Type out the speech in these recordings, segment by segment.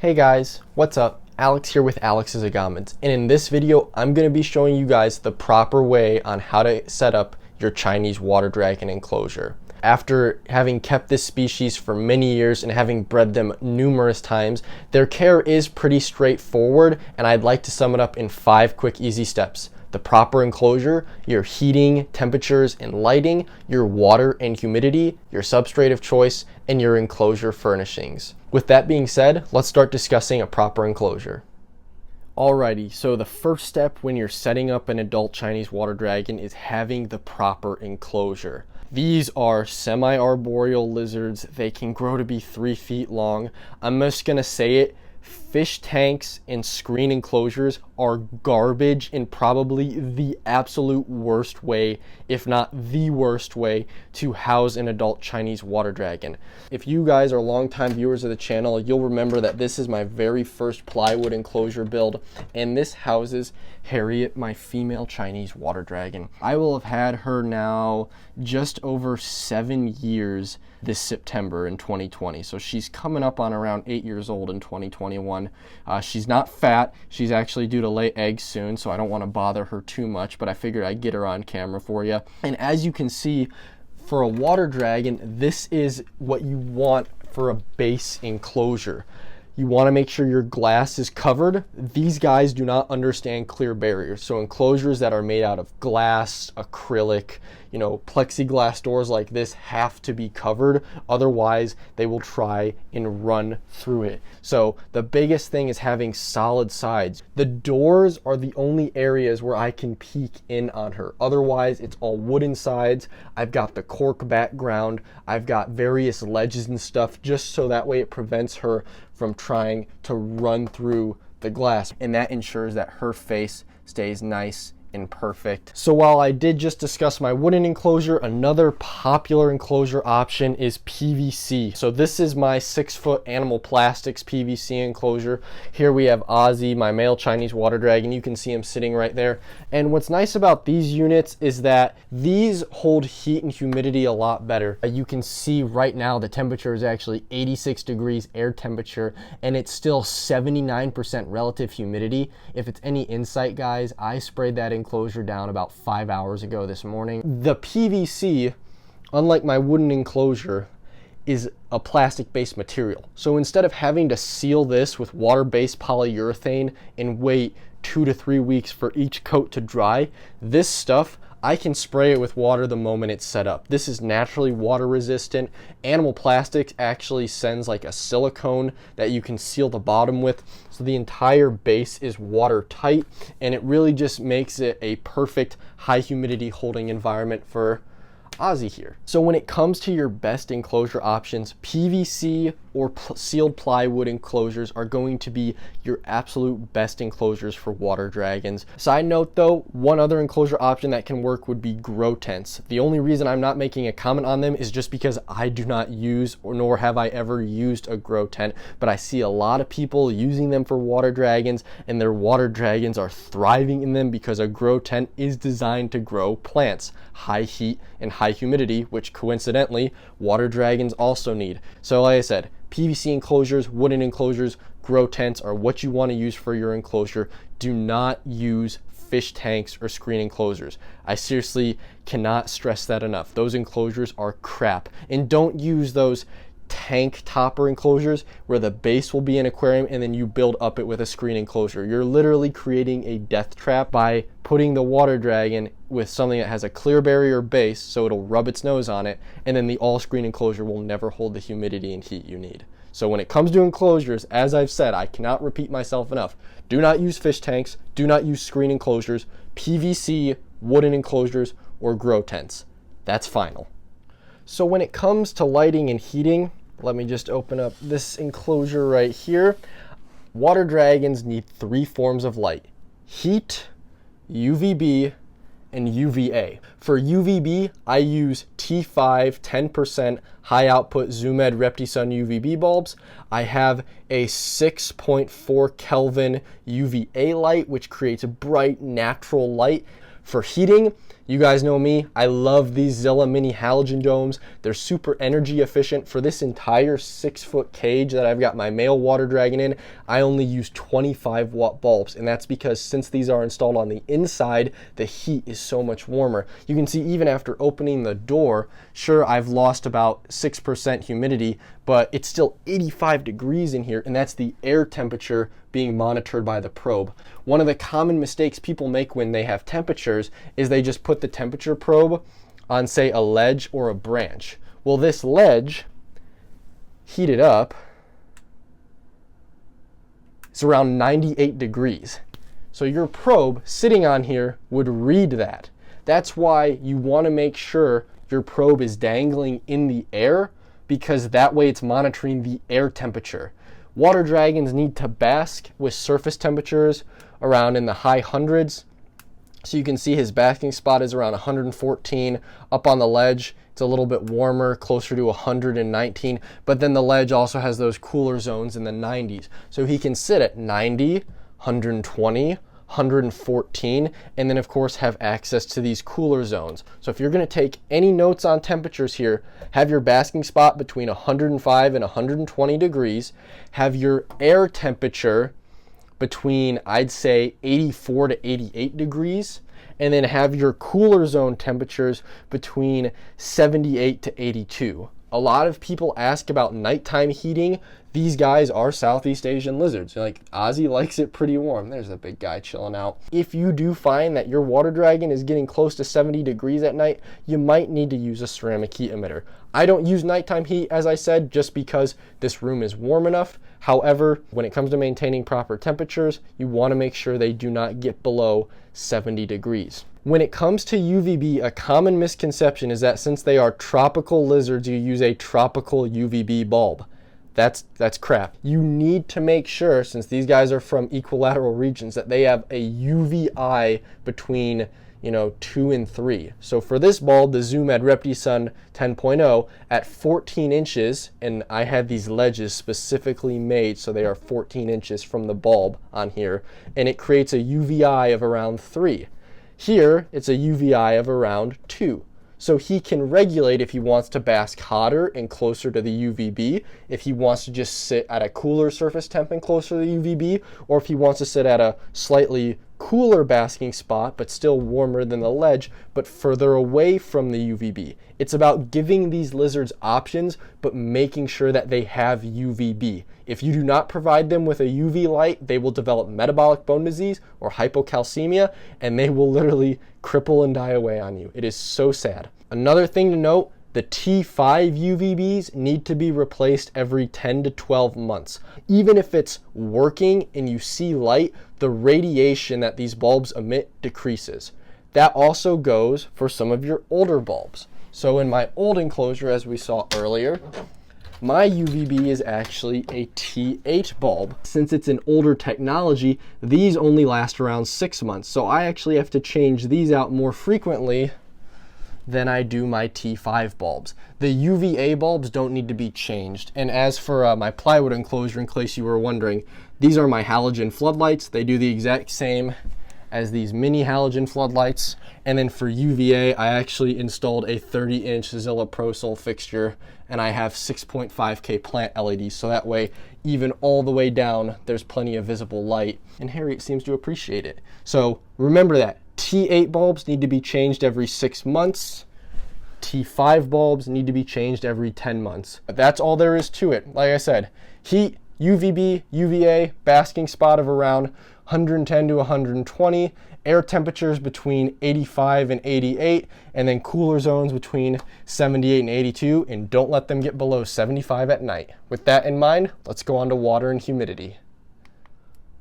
Hey guys, what's up? Alex here with Alex's Agamemns, and in this video I'm going to be showing you guys the proper way on how to set up your Chinese water dragon enclosure. After having kept this species for many years and having bred them numerous times, their care is pretty straightforward, and I'd like to sum it up in 5 quick easy steps. The proper enclosure, your heating, temperatures, and lighting, your water and humidity, your substrate of choice, and your enclosure furnishings. With that being said, let's start discussing a proper enclosure. Alrighty, so the first step when you're setting up an adult Chinese water dragon is having the proper enclosure. These are semi-arboreal lizards. They can grow to be 3 feet long. I'm just gonna say it. Fish tanks and screen enclosures are garbage and probably the absolute worst way, if not the worst way, to house an adult Chinese water dragon. If you guys are longtime viewers of the channel, you'll remember that this is my very first plywood enclosure build, and this houses Harriet, my female Chinese water dragon. I will have had her now just over 7 years this September in 2020. So she's coming up on around 8 years old in 2021. She's not fat. She's actually due to lay eggs soon, so I don't want to bother her too much, but I figured I'd get her on camera for you. And as you can see, for a water dragon, this is what you want for a base enclosure. You want to make sure your glass is covered. These guys do not understand clear barriers. So enclosures that are made out of glass, acrylic, plexiglass doors like this have to be covered. Otherwise, they will try and run through it. So the biggest thing is having solid sides. The doors are the only areas where I can peek in on her. Otherwise, it's all wooden sides. I've got the cork background. I've got various ledges and stuff just so that way it prevents her from trying to run through the glass, and that ensures that her face stays nice and perfect. So while I did just discuss my wooden enclosure, another popular enclosure option is PVC. So this is my 6-foot Animal Plastics PVC enclosure. Here we have Ozzy, my male Chinese water dragon. You can see him sitting right there. And what's nice about these units is that these hold heat and humidity a lot better. You can see right now the temperature is actually 86 degrees air temperature, and it's still 79% relative humidity. If it's any insight, guys, I sprayed that enclosure down about 5 hours ago this morning. The PVC, unlike my wooden enclosure, is a plastic-based material. So instead of having to seal this with water-based polyurethane and wait 2 to 3 weeks for each coat to dry, this stuff I can spray it with water the moment it's set up. This is naturally water resistant. Animal Plastics actually sends like a silicone that you can seal the bottom with, so the entire base is watertight, and it really just makes it a perfect high humidity holding environment for Ozzy here. So when it comes to your best enclosure options, PVC or sealed plywood enclosures are going to be your absolute best enclosures for water dragons. Side note though, one other enclosure option that can work would be grow tents. The only reason I'm not making a comment on them is just because I do not use, or nor have I ever used, a grow tent, but I see a lot of people using them for water dragons, and their water dragons are thriving in them because a grow tent is designed to grow plants, high heat and high humidity, which coincidentally water dragons also need. So like I said, PVC enclosures, wooden enclosures, grow tents are what you want to use for your enclosure. Do not use fish tanks or screen enclosures. I seriously cannot stress that enough. Those enclosures are crap. And don't use those tank topper enclosures where the base will be an aquarium and then you build up it with a screen enclosure. You're literally creating a death trap by putting the water dragon with something that has a clear barrier base so it'll rub its nose on it, and then the all screen enclosure will never hold the humidity and heat you need. So when it comes to enclosures, as I've said, I cannot repeat myself enough. Do not use fish tanks, do not use screen enclosures, PVC, wooden enclosures, or grow tents. That's final. So when it comes to lighting and heating, let me just open up this enclosure right here. Water dragons need 3 forms of light: heat, UVB, and UVA. For UVB, I use T5 10% high output Zoomed ReptiSun UVB bulbs. I have a 6.4 Kelvin UVA light, which creates a bright natural light. For heating, You guys know me, I love these Zilla mini halogen domes. They're super energy efficient. For this entire 6-foot cage that I've got my male water dragon in, I only use 25 watt bulbs, and that's because since these are installed on the inside, the heat is so much warmer. You can see even after opening the door, sure, I've lost about 6% humidity, but it's still 85 degrees in here, and that's the air temperature being monitored by the probe. One of the common mistakes people make when they have temperatures is they just put the temperature probe on, say, a ledge or a branch. Well, this ledge, heated up, is around 98 degrees. So your probe sitting on here would read that. That's why you want to make sure your probe is dangling in the air, because that way it's monitoring the air temperature. Water dragons need to bask with surface temperatures around in the high hundreds. So you can see his basking spot is around 114. Up on the ledge, it's a little bit warmer, closer to 119. But then the ledge also has those cooler zones in the 90s. So he can sit at 90, 120, 114, and then of course have access to these cooler zones. So if you're going to take any notes on temperatures here, have your basking spot between 105 and 120 degrees, have your air temperature between, I'd say, 84 to 88 degrees, and then have your cooler zone temperatures between 78 to 82. A lot of people ask about nighttime heating. These guys are Southeast Asian lizards. Like, Ozzy likes it pretty warm. There's a big guy chilling out. If you do find that your water dragon is getting close to 70 degrees at night, you might need to use a ceramic heat emitter. I don't use nighttime heat, as I said, just because this room is warm enough. However, when it comes to maintaining proper temperatures, you want to make sure they do not get below 70 degrees. When it comes to UVB, a common misconception is that since they are tropical lizards, you use a tropical UVB bulb. That's crap. You need to make sure, since these guys are from equilateral regions, that they have a UVI between 2 and 3. So for this bulb, the Zoomed ReptiSun 10.0 at 14 inches, and I had these ledges specifically made so they are 14 inches from the bulb on here, and it creates a UVI of around 3. Here, it's a UVI of around 2. So he can regulate if he wants to bask hotter and closer to the UVB, if he wants to just sit at a cooler surface temp and closer to the UVB, or if he wants to sit at a slightly cooler basking spot but still warmer than the ledge but further away from the UVB. It's about giving these lizards options but making sure that they have UVB. If you do not provide them with a UV light, they will develop metabolic bone disease or hypocalcemia, and they will literally cripple and die away on you. It is so sad. Another thing to note, the T5 UVBs need to be replaced every 10 to 12 months. Even if it's working and you see light, the radiation that these bulbs emit decreases. That also goes for some of your older bulbs. So in my old enclosure, as we saw earlier, my UVB is actually a T8 bulb. Since it's an older technology, these only last around 6 months. So I actually have to change these out more frequently than I do my T5 bulbs. The UVA bulbs don't need to be changed. And as for my plywood enclosure, in case you were wondering, these are my halogen floodlights. They do the exact same as these mini halogen floodlights. And then for UVA, I actually installed a 30-inch Zilla Pro Sol fixture, and I have 6.5K plant LEDs, so that way, even all the way down, there's plenty of visible light, and Harriet seems to appreciate it. So remember that T8 bulbs need to be changed every 6 months. T5 bulbs need to be changed every 10 months. But that's all there is to it. Like I said, heat, UVB, UVA, basking spot of around 110 to 120, air temperatures between 85 and 88, and then cooler zones between 78 and 82, and don't let them get below 75 at night. With that in mind, let's go on to water and humidity.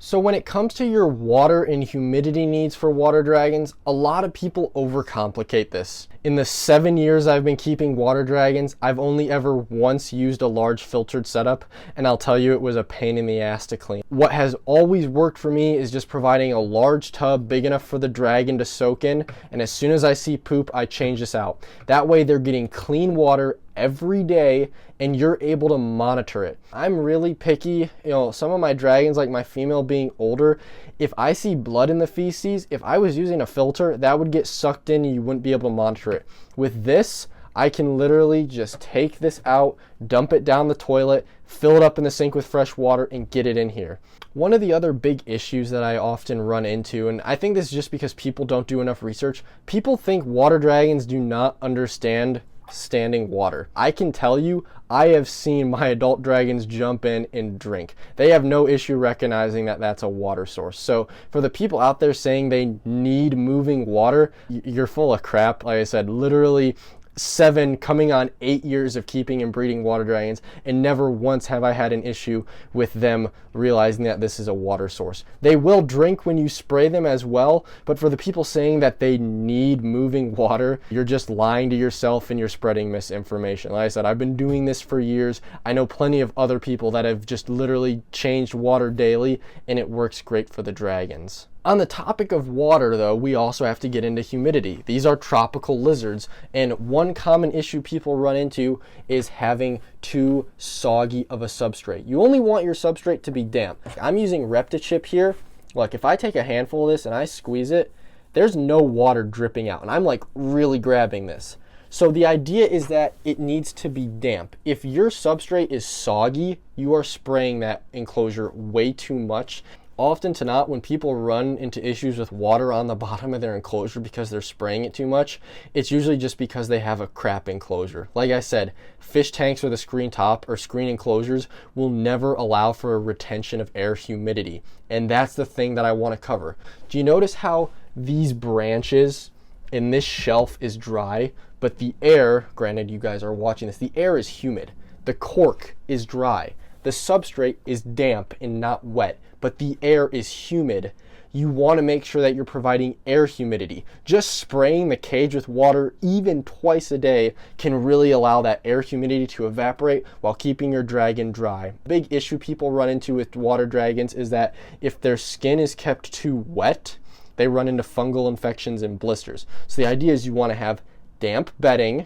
So when it comes to your water and humidity needs for water dragons, a lot of people overcomplicate this. In the 7 years I've been keeping water dragons, I've only ever once used a large filtered setup, and I'll tell you it was a pain in the ass to clean. What has always worked for me is just providing a large tub big enough for the dragon to soak in, and as soon as I see poop, I change this out. That way they're getting clean water every day and you're able to monitor it. I'm really picky. You know, some of my dragons, like my female being older, if I see blood in the feces, if I was using a filter, that would get sucked in and you wouldn't be able to monitor it. With this, I can literally just take this out, dump it down the toilet, fill it up in the sink with fresh water, and get it in here. One of the other big issues that I often run into, and I think this is just because people don't do enough research, people think water dragons do not understand standing water. I can tell you, I have seen my adult dragons jump in and drink. They have no issue recognizing that that's a water source. So for the people out there saying they need moving water, you're full of crap. Like I said, literally 7 coming on 8 years of keeping and breeding water dragons, and never once have I had an issue with them realizing that this is a water source. They will drink when you spray them as well, but for the people saying that they need moving water, you're just lying to yourself and you're spreading misinformation. Like I said, I've been doing this for years. I know plenty of other people that have just literally changed water daily, and it works great for the dragons. On the topic of water, though, we also have to get into humidity. These are tropical lizards, and one common issue people run into is having too soggy of a substrate. You only want your substrate to be damp. I'm using reptile here. Look, if I take a handful of this and I squeeze it, there's no water dripping out, and I'm like really grabbing this. So the idea is that it needs to be damp. If your substrate is soggy, you are spraying that enclosure way too much. Often to not, when people run into issues with water on the bottom of their enclosure because they're spraying it too much, it's usually just because they have a crap enclosure. Like I said, fish tanks with a screen top or screen enclosures will never allow for a retention of air humidity. And that's the thing that I want to cover. Do you notice how these branches in this shelf is dry, but the air, granted you guys are watching this, the air is humid. The cork is dry. The substrate is damp and not wet, but the air is humid. You want to make sure that you're providing air humidity. Just spraying the cage with water even twice a day can really allow that air humidity to evaporate while keeping your dragon dry. Big issue people run into with water dragons is that if their skin is kept too wet, they run into fungal infections and blisters. So the idea is you want to have damp bedding,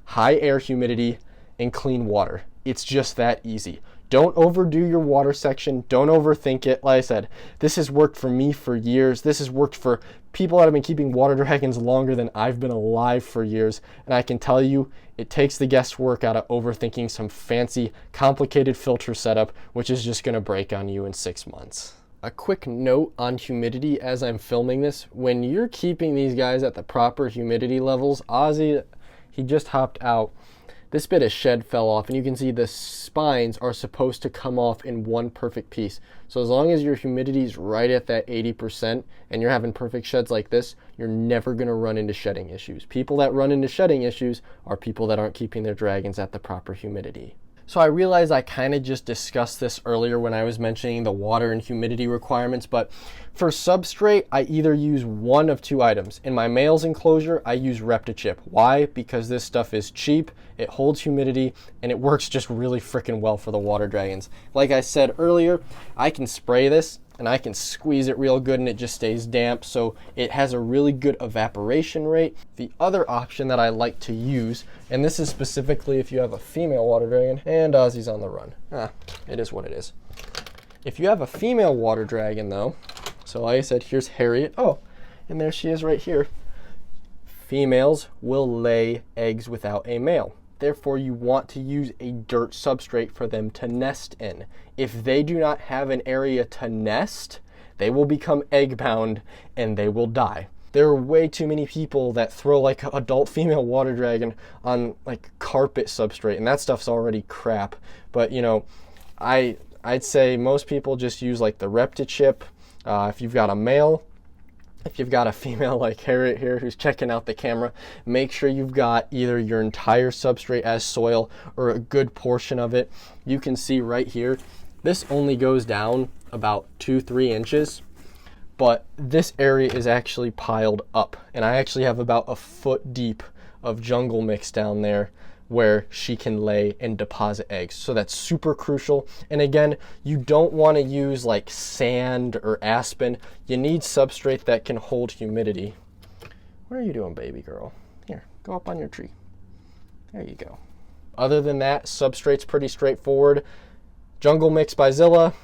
high air humidity, and clean water. It's just that easy. Don't overdo your water section. Don't overthink it. Like I said, this has worked for me for years. This has worked for people that have been keeping water dragons longer than I've been alive for years. And I can tell you, it takes the guesswork out of overthinking some fancy, complicated filter setup, which is just going to break on you in 6 months. A quick note on humidity as I'm filming this. When you're keeping these guys at the proper humidity levels, Ozzy, he just hopped out. This bit of shed fell off, and you can see the spines are supposed to come off in one perfect piece. So as long as your humidity is right at that 80% and you're having perfect sheds like this, you're never going to run into shedding issues. People that run into shedding issues are people that aren't keeping their dragons at the proper humidity. So I realize I kind of just discussed this earlier when I was mentioning the water and humidity requirements, but for substrate, I either use one of 2 items. In my male's enclosure, I use reptile. Why? Because this stuff is cheap, it holds humidity, and it works just really freaking well for the water dragons. Like I said earlier, I can spray this and I can squeeze it real good and it just stays damp, so it has a really good evaporation rate. The other option that I like to use, and this is specifically if you have a female water dragon, and Ozzy's on the run. It is what it is. If you have a female water dragon though, so like I said, here's Harriet. Oh, and there she is right here. Females will lay eggs without a male. Therefore, you want to use a dirt substrate for them to nest in. If they do not have an area to nest, they will become egg bound and they will die. There are way too many people that throw like an adult female water dragon on like carpet substrate, and that stuff's already crap. But you know, I'd say most people just use like the reptile. If you've got a male, if you've got a female like Harriet here who's checking out the camera, make sure you've got either your entire substrate as soil or a good portion of it. You can see right here, this only goes down about 2-3 inches, but this area is actually piled up. And I actually have about a foot deep of jungle mix down there where she can lay and deposit eggs. So that's super crucial. And again, you don't want to use like sand or aspen. You need substrate that can hold humidity. What are you doing, baby girl? Here, go up on your tree. There you go. Other than that, Substrate's pretty straightforward. Jungle Mix by Zilla,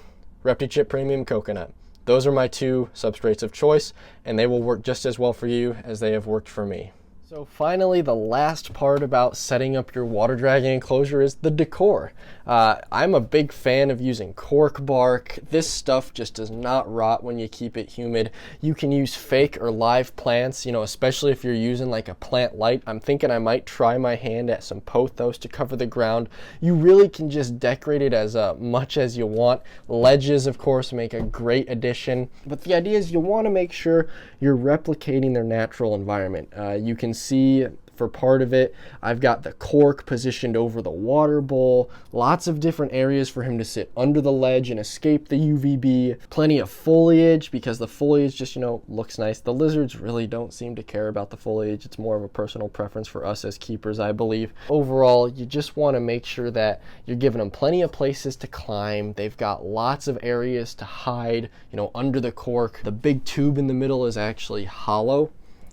ReptiChip Premium Coconut. Those are my 2 substrates of choice, and they will work just as well for you as they have worked for me. So finally, the last part about setting up your water dragon enclosure is the decor. I'm a big fan of using cork bark. This stuff just does not rot when you keep it humid. You can use fake or live plants, you know, especially if you're using like a plant light. I'm thinking I might try my hand at some pothos to cover the ground. You really can just decorate it as much as you want. Ledges, of course, make a great addition. But the idea is you want to make sure you're replicating their natural environment. You can see for part of it, I've got the cork positioned over the water bowl, lots of different areas for him to sit under the ledge and escape the UVB, plenty of foliage because the foliage just, you know, looks nice. The lizards really don't seem to care about the foliage. It's more of a personal preference for us as keepers, I believe. Overall, you just want to make sure that you're giving them plenty of places to climb. They've got lots of areas to hide, you know, under the cork. The big tube in the middle is actually hollow,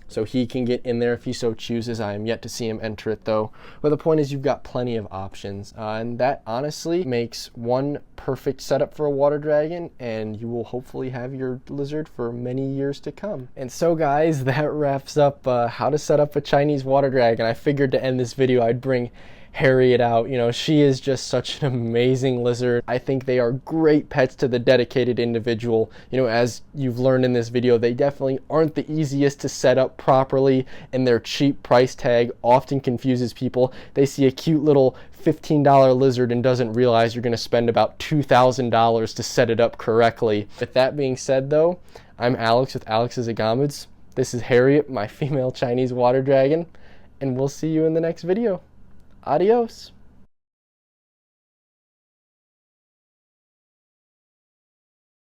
so he can get in there if he so chooses. I am yet to see him enter it though. But the point is you've got plenty of options. And that honestly makes one perfect setup for a water dragon, and you will hopefully have your lizard for many years to come. And so guys, that wraps up how to set up a Chinese water dragon. I figured to end this video I'd bring Harriet out. You know, she is just such an amazing lizard. I think they are great pets to the dedicated individual. You know, as you've learned in this video, they definitely aren't the easiest to set up properly, and their cheap price tag often confuses people. They see a cute little $15 lizard and doesn't realize you're going to spend about $2,000 to set it up correctly. With that being said though, I'm Alex with Alex's Agamids. This is Harriet, my female Chinese water dragon, and we'll see you in the next video. Adios.